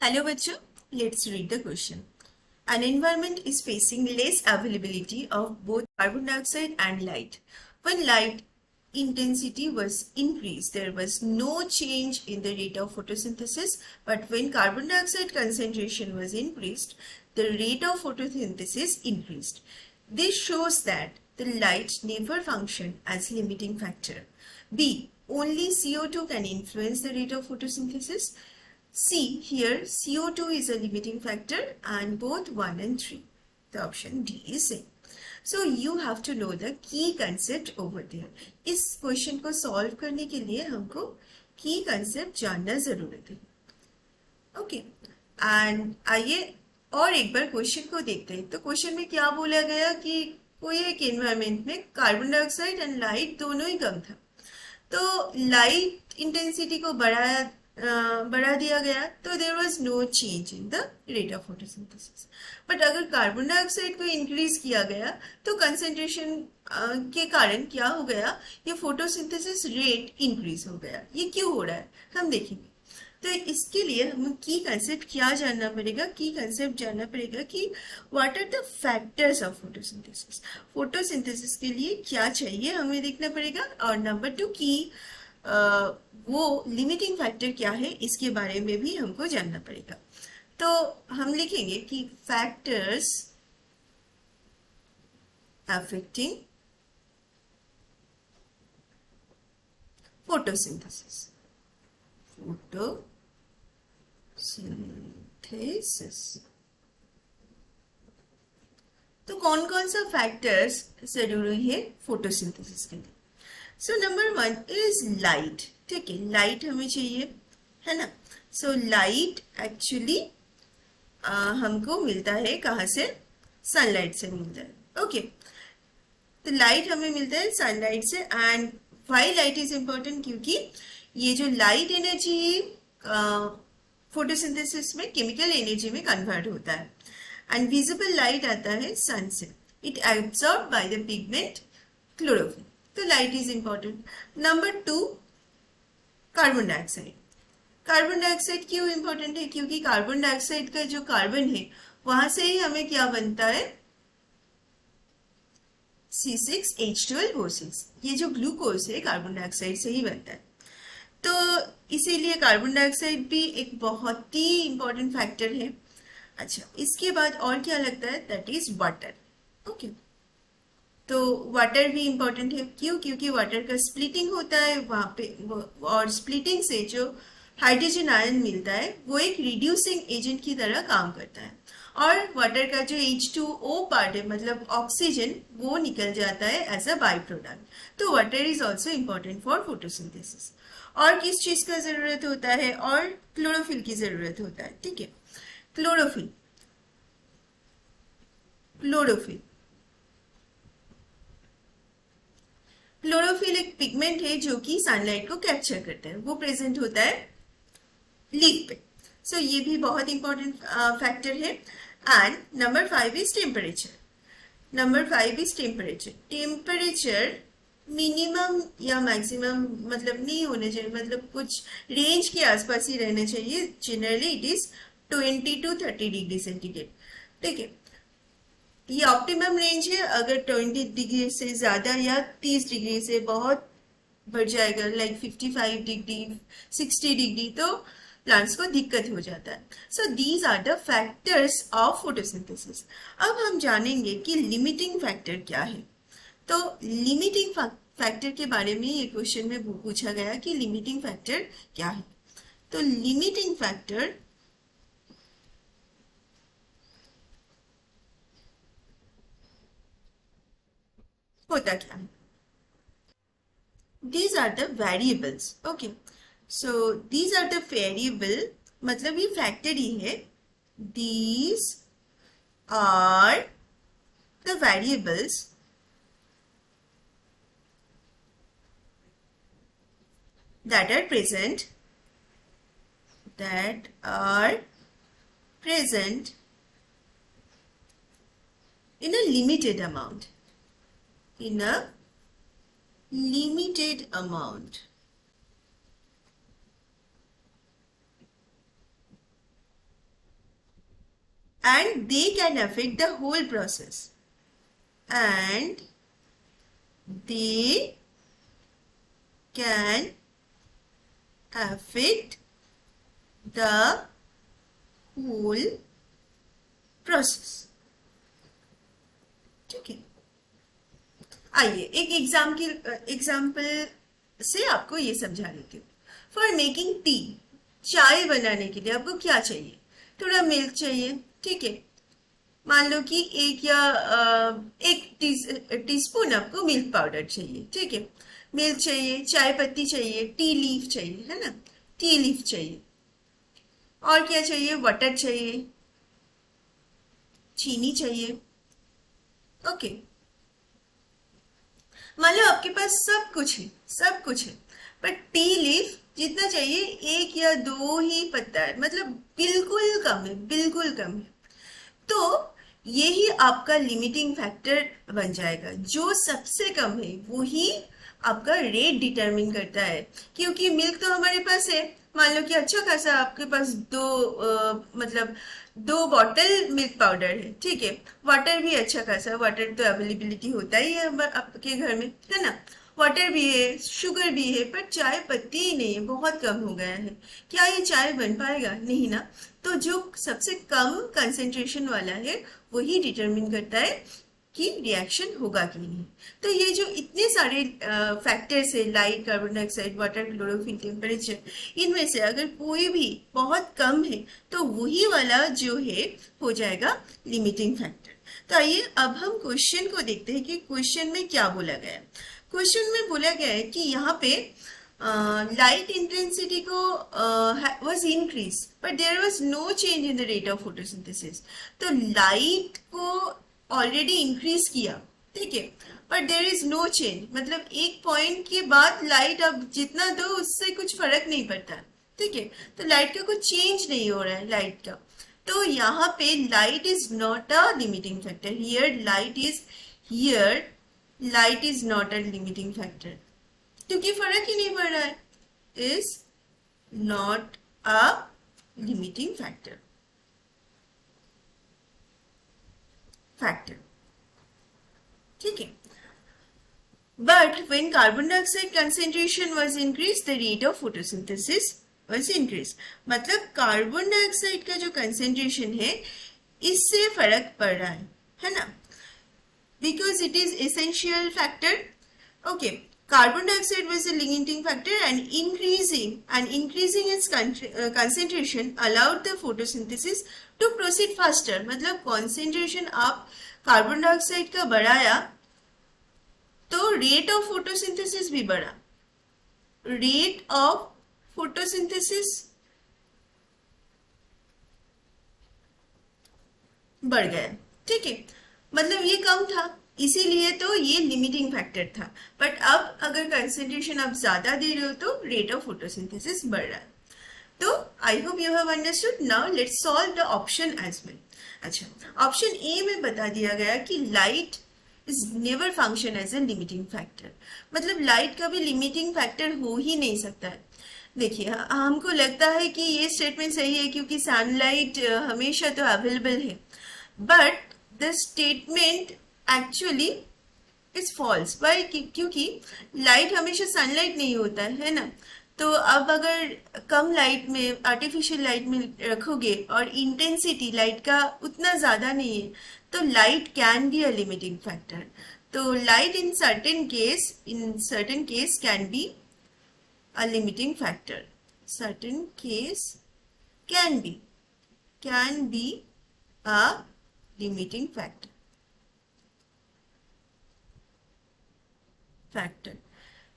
Hello बच्चों, let's read the question. An environment is facing less availability of both carbon dioxide and light. When light intensity was increased, there was no change in the rate of photosynthesis, but when carbon dioxide concentration was increased, the rate of photosynthesis increased. This shows that the light never functioned as limiting factor. B. Only CO2 can influence the rate of photosynthesis. C. Here CO2 is a limiting factor and both 1 and 3. The option D is same. So you have to know the key concept over there. इस question को solve करने के लिए हमको की concept जानना जरूरत है. ओके एंड आइए और एक बार क्वेश्चन को देखते हैं. तो क्वेश्चन में क्या बोला गया कि कोई एक एनवायरमेंट में कार्बन डाइऑक्साइड एंड लाइट दोनों ही कम था. तो लाइट इंटेंसिटी को बढ़ा दिया गया तो there was no change in the rate of photosynthesis. But अगर कार्बन डाइऑक्साइड को इंक्रीज किया गया तो कंसेंट्रेशन के कारण क्या हो गया, ये फोटोसिंथेसिस रेट इंक्रीज हो गया. ये क्यों हो रहा है हम देखेंगे. तो इसके लिए हमें की कंसेप्ट क्या जानना पड़ेगा, की कंसेप्ट जानना पड़ेगा कि what are the factors of photosynthesis. Photosynthesis के लिए क्या चाहिए हमें देखना पड़ेगा. और नंबर 2 की वो लिमिटिंग फैक्टर क्या है इसके बारे में भी हमको जानना पड़ेगा. तो हम लिखेंगे कि फैक्टर्स अफेक्टिंग फोटोसिंथेसिस. तो कौन कौन सा फैक्टर्स जरूरी है फोटोसिंथेसिस के लिए. So number 1 is light. ठीक है, लाइट हमें चाहिए है ना. सो लाइट एक्चुअली हमको मिलता है कहाँ से, सनलाइट से मिलता है. ओके तो लाइट हमें मिलता है सनलाइट से. And why light is important, क्योंकि ये जो लाइट एनर्जी फोटोसिंथेसिस में केमिकल एनर्जी में कन्वर्ट होता है. एंड विजिबल लाइट आता है सन से. It absorb by the pigment chlorophyll. तो light is important. Number 2 carbon dioxide. Carbon dioxide क्यों इंपॉर्टेंट है, क्योंकि कार्बन डाइऑक्साइड का जो कार्बन है वहां से ही हमें क्या बनता है, C6H12O6. ये जो ग्लूकोज है कार्बन डाइऑक्साइड से ही बनता है. तो इसीलिए कार्बन डाइऑक्साइड भी एक बहुत ही इंपॉर्टेंट फैक्टर है. अच्छा, इसके बाद और क्या लगता है, दैट इज वाटर. ओके तो वाटर भी इंपॉर्टेंट है. क्यों, क्योंकि वाटर का स्प्लिटिंग होता है वहाँ पे, और स्प्लिटिंग से जो हाइड्रोजन आयन मिलता है वो एक रिड्यूसिंग एजेंट की तरह काम करता है. और वाटर का जो H2O पार्ट है मतलब ऑक्सीजन, वो निकल जाता है एज अ बाई प्रोडक्ट. तो water is also important for photosynthesis. और किस चीज का जरूरत होता है, और क्लोरोफिल की जरूरत होता है. ठीक है, क्लोरोफिल. क्लोरोफिल क्लोरोफिल एक पिगमेंट है जो कि सनलाइट को कैप्चर करता है. वो प्रेजेंट होता है लीफ पे. सो ये भी बहुत इंपॉर्टेंट फैक्टर है. And number 5 is temperature. Number 5 is temperature. Temperature minimum या मैक्सिमम मतलब नहीं होना चाहिए, मतलब कुछ रेंज के आसपास ही रहना चाहिए. Generally it is 20 to 30 degree centigrade. ठीक है, ये ऑप्टिमम रेंज है. अगर 20 डिग्री से ज़्यादा या 30 डिग्री से बहुत बढ़ जाएगा, लाइक 55 डिग्री 60 डिग्री, तो प्लांट्स को दिक्कत हो जाता है. So these are the factors of photosynthesis. अब हम जानेंगे कि लिमिटिंग फैक्टर क्या है. तो लिमिटिंग फैक्टर के बारे में ये क्वेश्चन में पूछा गया कि लिमिटिंग फैक्टर क्या है. तो लिमिटिंग फैक्टर होता क्या है. These are the variables. Okay, so these are the variable, मतलब ये फैक्टर ही है. These are the variables that are present in a limited amount. In a limited amount. and they can affect the whole process, and they can affect the whole process. ठीक है, आइए एक example से आपको ये समझा देती हूँ. फॉर मेकिंग टी, चाय बनाने के लिए आपको क्या चाहिए? थोड़ा मिल्क चाहिए. ठीक है, मान लो कि एक टीस्पून आपको मिल्क पाउडर चाहिए. ठीक है, मिल्क चाहिए, चाय पत्ती चाहिए, टी लीफ चाहिए, है ना, टी लीफ चाहिए. और क्या चाहिए? वाटर चाहिए, चीनी चाहिए. ओके, मान लो आपके पास सब कुछ है, सब कुछ है, पर टी लीफ जितना चाहिए एक या दो ही पत्ता है, मतलब बिल्कुल कम है, बिल्कुल कम है. तो यही आपका लिमिटिंग फैक्टर बन जाएगा. जो सबसे कम है वही आपका रेट डिटरमिन करता है. क्योंकि मिल्क तो हमारे पास है, मान लो कि अच्छा खासा आपके पास मतलब 2 बॉटल मिल्क पाउडर है. ठीक है, वाटर भी अच्छा खासा, वाटर तो अवेलेबिलिटी होता ही है आपके घर में, है ना. वाटर भी है, शुगर भी है, पर चाय पत्ती ही नहीं है, बहुत कम हो गया है. क्या ये चाय बन पाएगा? नहीं ना. तो जो सबसे कम कंसेंट्रेशन वाला है वही डिटरमिन करता है कि रिएक्शन होगा कि नहीं. तो ये जो इतने सारे फैक्टर्स है, light, carbon dioxide, water, chlorophyll, temperature, इनमें से अगर कोई भी बहुत कम है तो वही वाला जो है हो जाएगा लिमिटिंग फैक्टर. तो आइए अब हम क्वेश्चन को देखते हैं कि क्वेश्चन में क्या बोला गया है. क्वेश्चन में बोला गया है कि यहाँ पे लाइट इंटेंसिटी को was increase but there was no change in the rate of photosynthesis. तो लाइट को ऑलरेडी इंक्रीज किया, ठीक है, but there is no change, मतलब एक पॉइंट के बाद लाइट अब जितना दो उससे कुछ फर्क नहीं पड़ता. ठीक है, तो लाइट का कुछ चेंज नहीं हो रहा है लाइट का. तो यहाँ पे light is not a limiting factor. Here light is not a limiting factor, क्योंकि फर्क ही नहीं पड़ रहा है. Is not a limiting factor. ठीक है, but when carbon dioxide concentration was increased, the rate of photosynthesis was increased. मतलब carbon dioxide का जो कंसेंट्रेशन है इससे फर्क पड़ रहा है ना, because it is essential factor. Okay, carbon dioxide was a limiting factor, and increasing its concentration allowed the photosynthesis to proceed faster. मतलब concentration आप कार्बन डाइऑक्साइड का बढ़ाया तो रेट ऑफ फोटोसिंथेसिस भी बढ़ा. रेट ऑफ फोटोसिंथेसिस बढ़ गया. ठीक है, मतलब ये कम था इसीलिए तो ये लिमिटिंग फैक्टर था. बट अब अगर कंसेंट्रेशन आप ज्यादा दे रहे हो तो रेट ऑफ फोटोसिंथेसिस बढ़ रहा है. तो I hope you have understood. Now let's solve the option as well. अच्छा, ऑप्शन ए में बता दिया गया कि light is never function as a limiting factor. मतलब लाइट का भी लिमिटिंग फैक्टर हो ही नहीं सकता है. देखिए, हमको लगता है कि ये स्टेटमेंट सही है क्योंकि सनलाइट हमेशा तो अवेलेबल है, but the statement actually is false. Why? क्योंकि लाइट हमेशा सनलाइट नहीं होता है ना. तो अब अगर कम लाइट में, आर्टिफिशियल लाइट में रखोगे और इंटेंसिटी लाइट का उतना ज़्यादा नहीं है, तो light can be a limiting factor. तो light in certain case can be a limiting factor. Certain case can be a limiting factor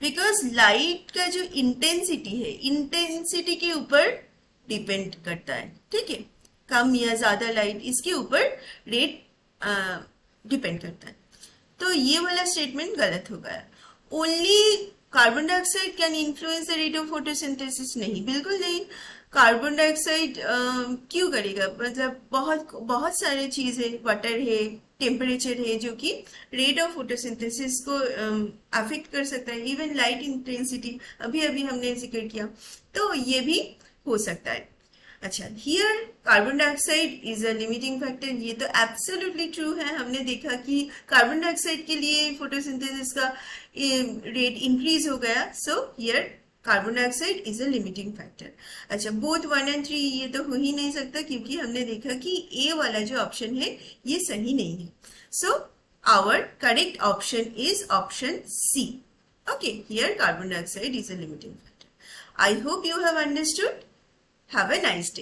because light का जो इंटेंसिटी है, इंटेंसिटी के ऊपर डिपेंड करता है. ठीक है, कम या ज्यादा लाइट इसके ऊपर रेट डिपेंड करता है. तो ये वाला स्टेटमेंट गलत हो गया. Only carbon dioxide can influence the rate of photosynthesis? नहीं, बिल्कुल नहीं. कार्बन डाइऑक्साइड क्यों करेगा? मतलब बहुत सारे चीज है, वाटर है, टेम्परेचर है, जो कि रेट ऑफ फोटोसिंथेसिस को अफेक्ट कर सकता है. इवन लाइट इंटेंसिटी अभी हमने जिक्र किया, तो ये भी हो सकता है. अच्छा, here carbon dioxide is a limiting factor, ये तो एब्सोल्युटली ट्रू है। हमने देखा कि कार्बन डाइऑक्साइड के लिए फोटोसिंथेसिस का रेट इंक्रीज हो गया, so here carbon dioxide is a limiting factor. अच्छा, बोथ 1 और 3 ये तो हो ही नहीं सकता, क्योंकि हमने देखा कि ए वाला जो ऑप्शन है ये सही नहीं है। So our correct option is option C. Okay, here carbon dioxide is a limiting factor. I hope you have understood. Have a nice day.